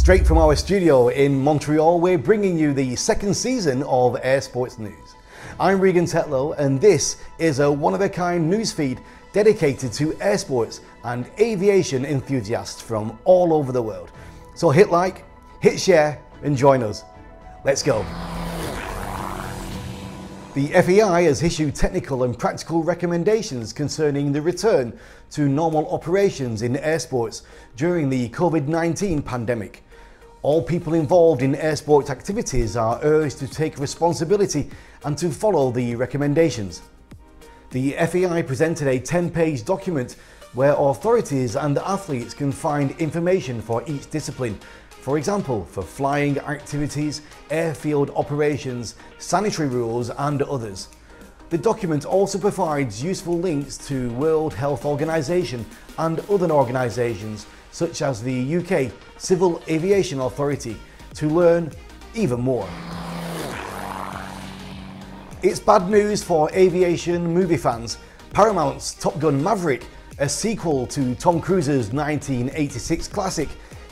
Straight from our studio in Montreal, we're bringing you the second season of Air Sports News. I'm Regan Tetlow, and this is a one-of-a-kind newsfeed dedicated to air sports and aviation enthusiasts from all over the world. So hit like, hit share, and join us. Let's go. The FAI has issued technical and practical recommendations concerning the return to normal operations in air sports during the COVID-19 pandemic. All people involved in air sports activities are urged to take responsibility and to follow the recommendations. The FAI presented a 10-page document where authorities and athletes can find information for each discipline. For example, for flying activities, airfield operations, sanitary rules and others. The document also provides useful links to World Health Organization and other organisations such as the UK Civil Aviation Authority to learn even more. It's bad news for aviation movie fans. Paramount's Top Gun Maverick, a sequel to Tom Cruise's 1986 classic,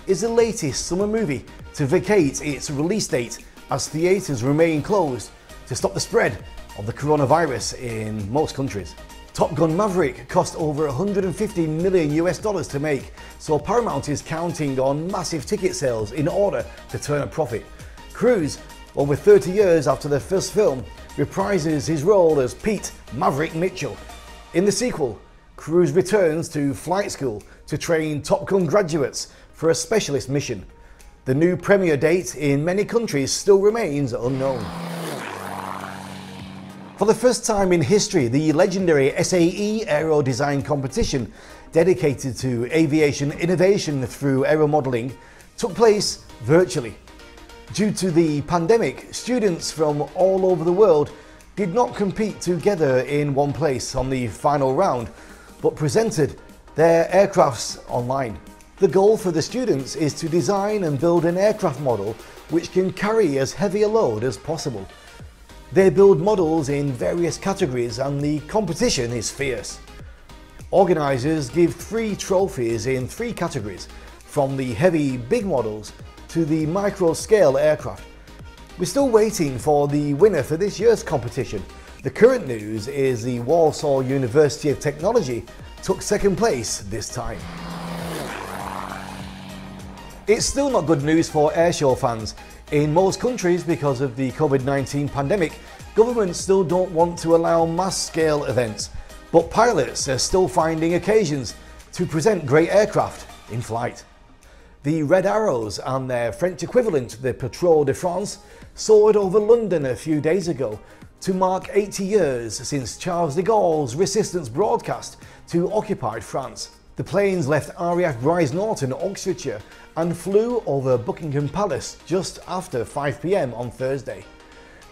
is the latest summer movie to vacate its release date as theatres remain closed to stop the spread of the coronavirus in most countries. Top Gun Maverick cost over $150 million to make, so Paramount is counting on massive ticket sales in order to turn a profit. Cruise, over 30 years after the first film, reprises his role as Pete Maverick Mitchell. In the sequel, Cruise returns to flight school to train Top Gun graduates for a specialist mission. The new premiere date in many countries still remains unknown. For the first time in history, the legendary SAE Aero design competition, dedicated to aviation innovation through aero modelling, took place virtually. Due to the pandemic, students from all over the world did not compete together in one place on the final round, but presented their aircrafts online. The goal for the students is to design and build an aircraft model which can carry as heavy a load as possible. They build models in various categories and the competition is fierce. Organisers give 3 trophies in 3 categories, from the heavy big models to the micro scale aircraft. We're still waiting for the winner for this year's competition. The current news is the Warsaw University of Technology took second place this time. It's still not good news for airshow fans. In most countries, because of the COVID-19 pandemic, governments still don't want to allow mass-scale events, but pilots are still finding occasions to present great aircraft in flight. The Red Arrows and their French equivalent, the Patrol de France, soared over London a few days ago to mark 80 years since Charles de Gaulle's resistance broadcast to occupied France. The planes left RAF Brize Norton, Oxfordshire, and flew over Buckingham Palace just after 5 p.m. on Thursday.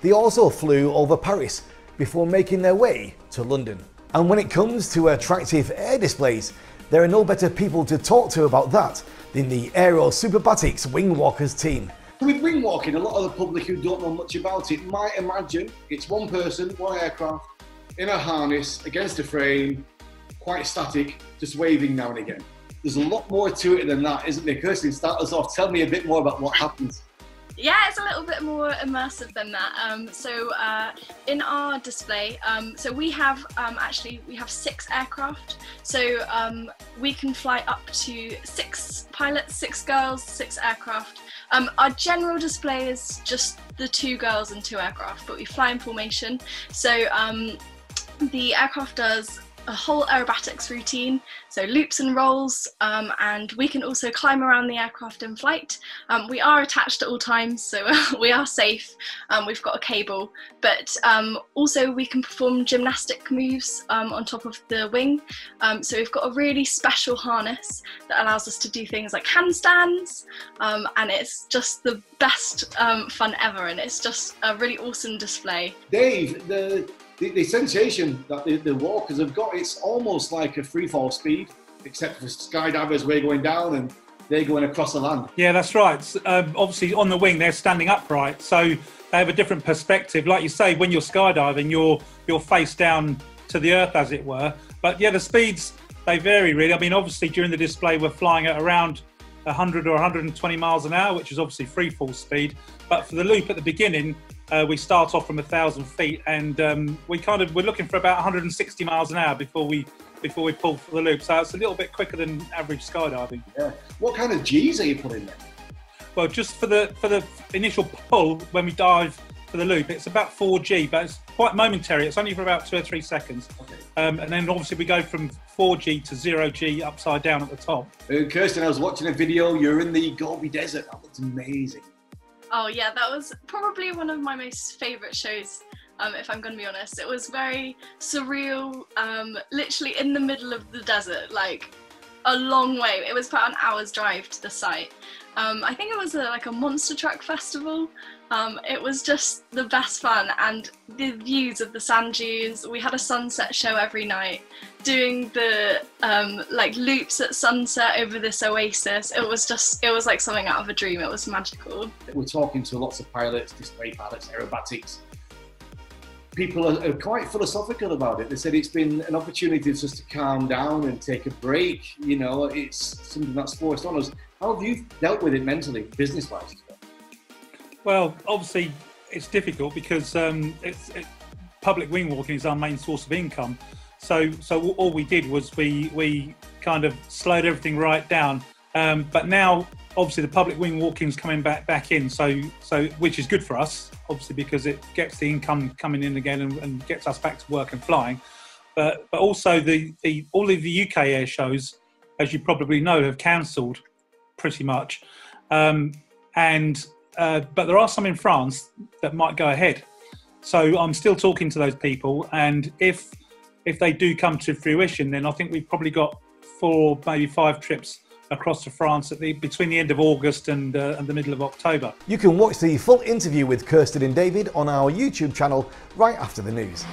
They also flew over Paris before making their way to London. And when it comes to attractive air displays, there are no better people to talk to about that than the Aero Superbatics Wingwalkers team. With wingwalking, a lot of the public who don't know much about it might imagine it's one person, one aircraft, in a harness, against a frame, quite static, just waving now and again. There's a lot more to it than that, isn't there? Kirsty, start us off. Tell me a bit more about what happens. Yeah, it's a little bit more immersive than that. In our display, so we have we have 6 aircraft. So we can fly up to 6 pilots, 6 girls, 6 aircraft. Our general display is just the 2 girls and 2 aircraft, but we fly in formation. So the aircraft does a whole aerobatics routine, so loops and rolls, and we can also climb around the aircraft in flight. We are attached at all times, so we are safe. We've got a cable, but also we can perform gymnastic moves on top of the wing. So we've got a really special harness that allows us to do things like handstands, and it's just the best fun ever, and it's just a really awesome display. Dave, the sensation that the walkers have got, it's almost like a free fall speed, except for skydivers, we're going down and they're going across the land. Yeah, that's right. Obviously on the wing, they're standing upright, so they have a different perspective. Like you say, when you're skydiving, you're face down to the earth, as it were. But yeah, the speeds, they vary really. I mean, obviously during the display, we're flying at around 100 or 120 miles an hour, which is obviously free fall speed. But for the loop at the beginning, we start off from 1,000 feet, and we're looking for about 160 miles an hour before we pull for the loop. So it's a little bit quicker than average skydiving. Yeah. What kind of G's are you putting there? Well, just for the initial pull when we dive for the loop, it's about 4G, but it's quite momentary. It's only for about 2 or 3 seconds. Okay. And then obviously we go from 4G to 0G upside down at the top. Kirsten, I was watching a video. You're in the Gobi Desert. That looks amazing. Oh yeah, that was probably one of my most favourite shows, if I'm going to be honest. It was very surreal, literally in the middle of the desert, like a long way. It was about an hour's drive to the site. I think it was like a monster truck festival. It was just the best fun, and the views of the sand dunes. We had a sunset show every night, doing the like loops at sunset over this oasis. It was like something out of a dream. It was magical. We're talking to lots of pilots, display pilots, aerobatics. People are quite philosophical about it. They said it's been an opportunity just to calm down and take a break. You know, it's something that's forced on us. How have you dealt with it mentally, business-wise? Well, obviously it's difficult because public wing walking is our main source of income. So all we did was we kind of slowed everything right down. But now, obviously, the public wing walking is coming back in, so which is good for us, obviously, because it gets the income coming in again and gets us back to work and flying. But also all of the UK air shows, as you probably know, have cancelled pretty much. But there are some in France that might go ahead. So I'm still talking to those people, and if they do come to fruition, then I think we've probably got 4, maybe 5 trips across to France between the end of August and the middle of October. You can watch the full interview with Kirsten and David on our YouTube channel right after the news.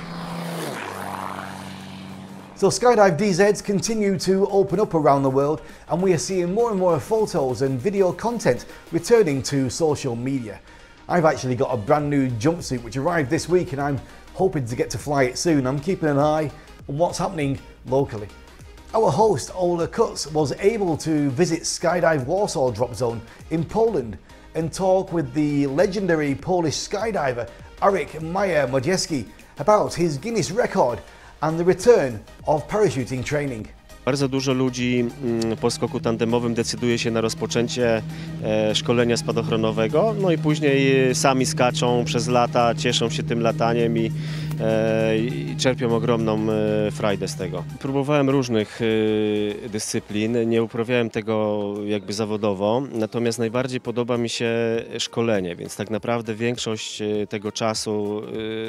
So Skydive DZs continue to open up around the world, and we are seeing more and more photos and video content returning to social media. I've actually got a brand new jumpsuit which arrived this week, and I'm hoping to get to fly it soon. I'm keeping an eye on what's happening locally. Our host, Ola Kutz, was able to visit Skydive Warsaw Drop Zone in Poland and talk with the legendary Polish skydiver Arek Majer-Modjeski about his Guinness record and the return of parachuting training. Bardzo dużo ludzi po skoku tandemowym decyduje się na rozpoczęcie szkolenia spadochronowego, no i później sami skaczą przez lata, cieszą się tym lataniem i czerpią ogromną frajdę z tego. Próbowałem różnych dyscyplin, nie uprawiałem tego jakby zawodowo, natomiast najbardziej podoba mi się szkolenie, więc tak naprawdę większość tego czasu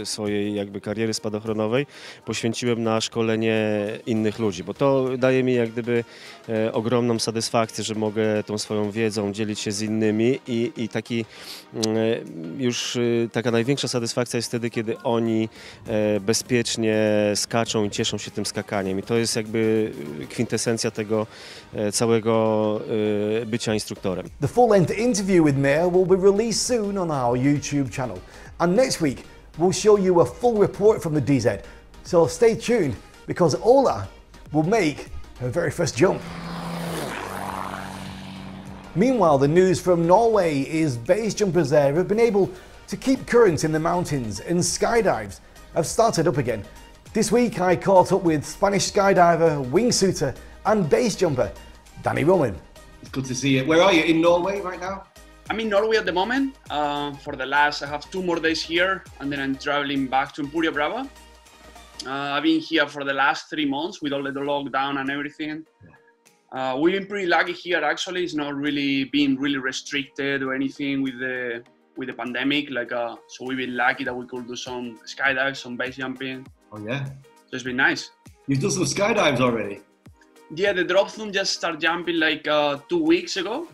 swojej jakby kariery spadochronowej poświęciłem na szkolenie innych ludzi, bo to daje mi jak gdyby ogromną satysfakcję, że mogę tą swoją wiedzą dzielić się z innymi i taka największa satysfakcja jest wtedy, kiedy oni bezpiecznie skaczą i cieszą się tym skakaniem. I to jest jakby kwintesencja tego całego bycia instruktorem. The full-length interview with Majer will be released soon on our YouTube channel. And next week, we'll show you a full report from the DZ. So stay tuned, because Ola will make her very first jump. Meanwhile, the news from Norway is base jumpers there have been able to keep current in the mountains, and skydives have started up again. This week I caught up with Spanish skydiver, wingsuiter and base jumper Danny Rowland. It's good to see you. Where are you, in Norway right now? I'm in Norway at the moment. I have 2 more days here, and then I'm traveling back to Empuria Brava. I've been here for the last 3 months with all the lockdown and everything. We've been pretty lucky here, actually. It's not really been really restricted or anything with the pandemic. So we've been lucky that we could do some skydives, some base jumping. Oh yeah. So it's been nice. You've done some skydives already? Yeah, the drop zone just started jumping 2 weeks ago.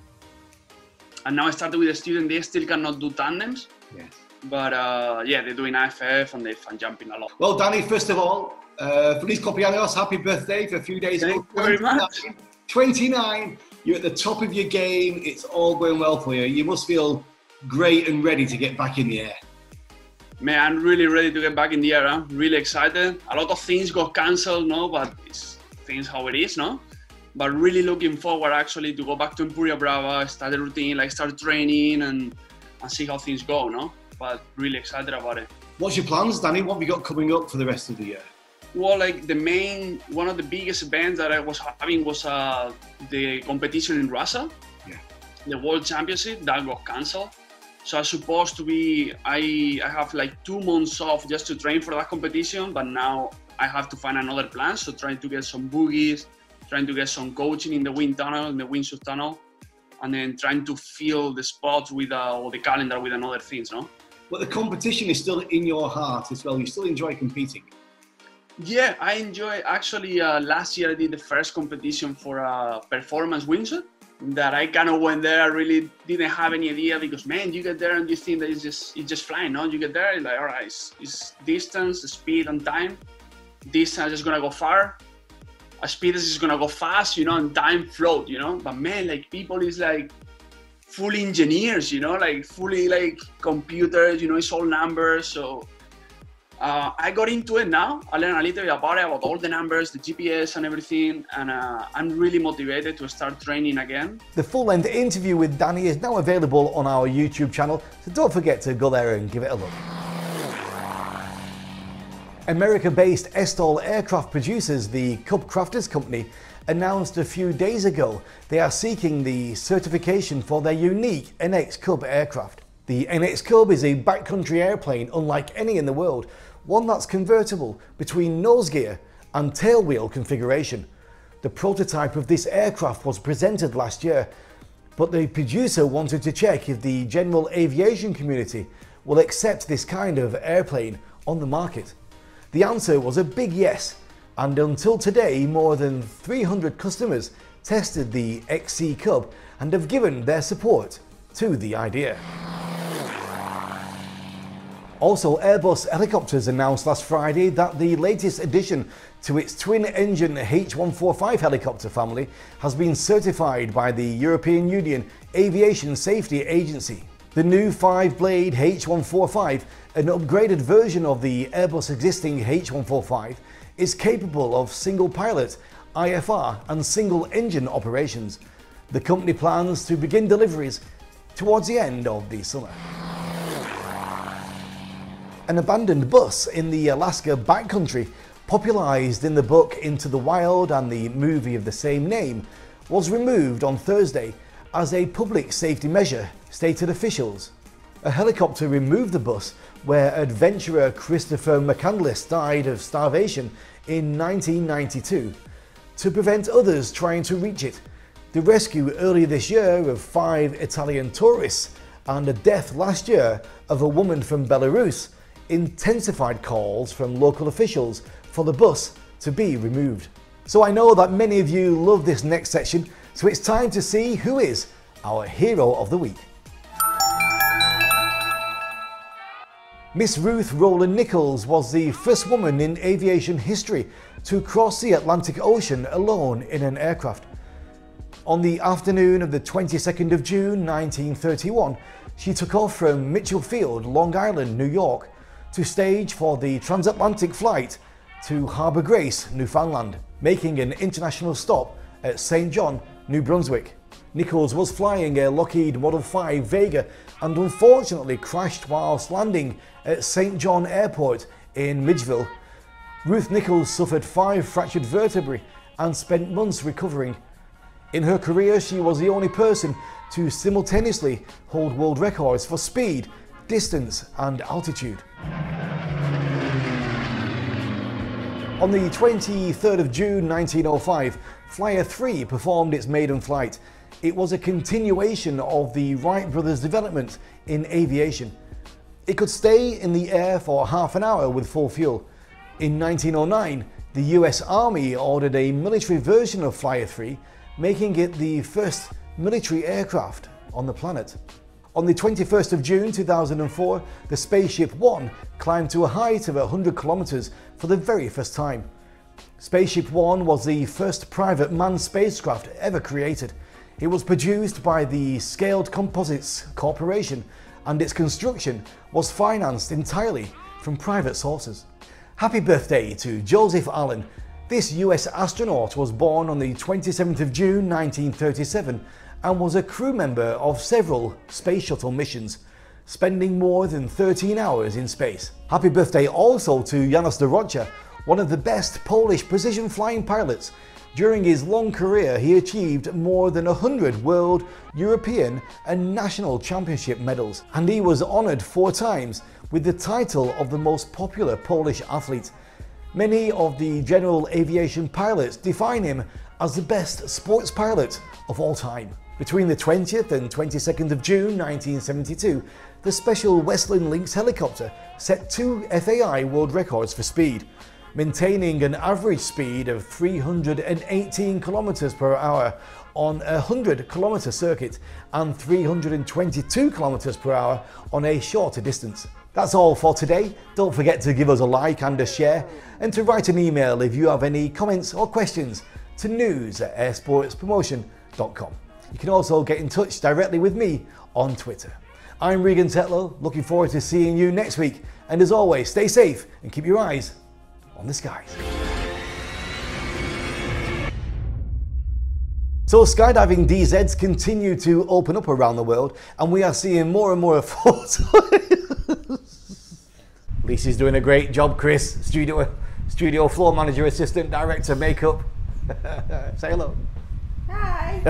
And now I started with a student. They still cannot do tandems. Yes. But yeah, they're doing IFF and they're fun jumping a lot. Well, Danny, first of all, Feliz Cumpleaños, happy birthday for a few days ago. Thank you very much. 29, you're at the top of your game. It's all going well for you. You must feel great and ready to get back in the air. Man, I'm really ready to get back in the air. I'm really excited. A lot of things got cancelled, no, but it's things how it is, no? but really looking forward actually to go back to Empuria Brava, start the routine, like start training and see how things go, no? But really excited about it. What's your plans, Danny? What have you got coming up for the rest of the year? Well, like one of the biggest events that I was having was the competition in Russia, the World Championship that got cancelled. So I was supposed to be, I have like 2 months off just to train for that competition, but now I have to find another plan. So trying to get some boogies, trying to get some coaching in the wind tunnel, in the windsurf tunnel, and then trying to fill the spots with or the calendar with another things, no? But the competition is still in your heart as well. You still enjoy competing. Yeah, I enjoy. Actually, last year I did the first competition for performance windsurf. That I kind of went there. I really didn't have any idea because, man, you get there and you think that it's just flying, no? You get there, it's like, all right, it's distance, speed, and time. Distance is gonna go far. Speed is gonna go fast, you know, and time float, you know. But man, like people is like fully engineers, you know, like fully like computers, you know, it's all numbers. So I got into it now. I learned a little bit about it, about all the numbers, the GPS and everything, and I'm really motivated to start training again. The full-length interview with Danny is now available on our YouTube channel, so don't forget to go there and give it a look. America-based Estol aircraft producers, the Cub Crafters Company, announced a few days ago they are seeking the certification for their unique NX Cub aircraft. The NX Cub is a backcountry airplane unlike any in the world, one that's convertible between nose gear and tailwheel configuration. The prototype of this aircraft was presented last year, but the producer wanted to check if the general aviation community will accept this kind of airplane on the market. The answer was a big yes, and until today more than 300 customers tested the XC Cub and have given their support to the idea. Also, Airbus Helicopters announced last Friday that the latest addition to its twin-engine H145 helicopter family has been certified by the European Union Aviation Safety Agency. The new 5-blade H145, an upgraded version of the Airbus existing H145, is capable of single-pilot, IFR and single-engine operations. The company plans to begin deliveries towards the end of the summer. An abandoned bus in the Alaska backcountry, popularised in the book Into the Wild and the movie of the same name, was removed on Thursday as a public safety measure, stated officials. A helicopter removed the bus where adventurer Christopher McCandless died of starvation in 1992 to prevent others trying to reach it. The rescue earlier this year of 5 Italian tourists and a death last year of a woman from Belarus intensified calls from local officials for the bus to be removed. So I know that many of you love this next section, so it's time to see who is our hero of the week. Miss Ruth Rowland Nichols was the first woman in aviation history to cross the Atlantic Ocean alone in an aircraft. On the afternoon of the 22nd of June 1931, she took off from Mitchell Field, Long Island, New York, to stage for the transatlantic flight to Harbour Grace, Newfoundland, making an international stop at St. John, New Brunswick. Nichols was flying a Lockheed Model 5 Vega and unfortunately crashed whilst landing at St. John Airport in Midgeville. Ruth Nichols suffered 5 fractured vertebrae and spent months recovering. In her career, she was the only person to simultaneously hold world records for speed, distance and altitude. On the 23rd of June 1905, Flyer 3 performed its maiden flight. It was a continuation of the Wright brothers' development in aviation. It could stay in the air for half an hour with full fuel. In 1909, the US Army ordered a military version of Flyer 3, making it the first military aircraft on the planet. On the 21st of June 2004, the Spaceship One climbed to a height of 100 kilometers for the very first time. Spaceship One was the first private manned spacecraft ever created. It was produced by the Scaled Composites Corporation, and its construction was financed entirely from private sources. Happy birthday to Joseph Allen, This US astronaut was born on the 27th of June 1937 and was a crew member of several space shuttle missions, spending more than 13 hours in space. Happy birthday also to Janos Dorocha, one of the best Polish precision flying pilots. During his long career, he achieved more than 100 world, European and national championship medals, and he was honoured 4 times with the title of the most popular Polish athlete. Many of the general aviation pilots define him as the best sports pilot of all time. Between the 20th and 22nd of June 1972, the special Westland Lynx helicopter set 2 FAI world records for speed, maintaining an average speed of 318 kilometers per hour on a 100-kilometer circuit and 322 kilometers per hour on a shorter distance. That's all for today. Don't forget to give us a like and a share, and to write an email if you have any comments or questions to news@airsportspromotion.com. You can also get in touch directly with me on Twitter. I'm Regan Tetlow, looking forward to seeing you next week, and as always, stay safe and keep your eyes on the skies. So skydiving DZs continue to open up around the world, and we are seeing more and more photos. Lisa's doing a great job, Chris. Studio floor manager, assistant director, makeup. Say hello. Hi.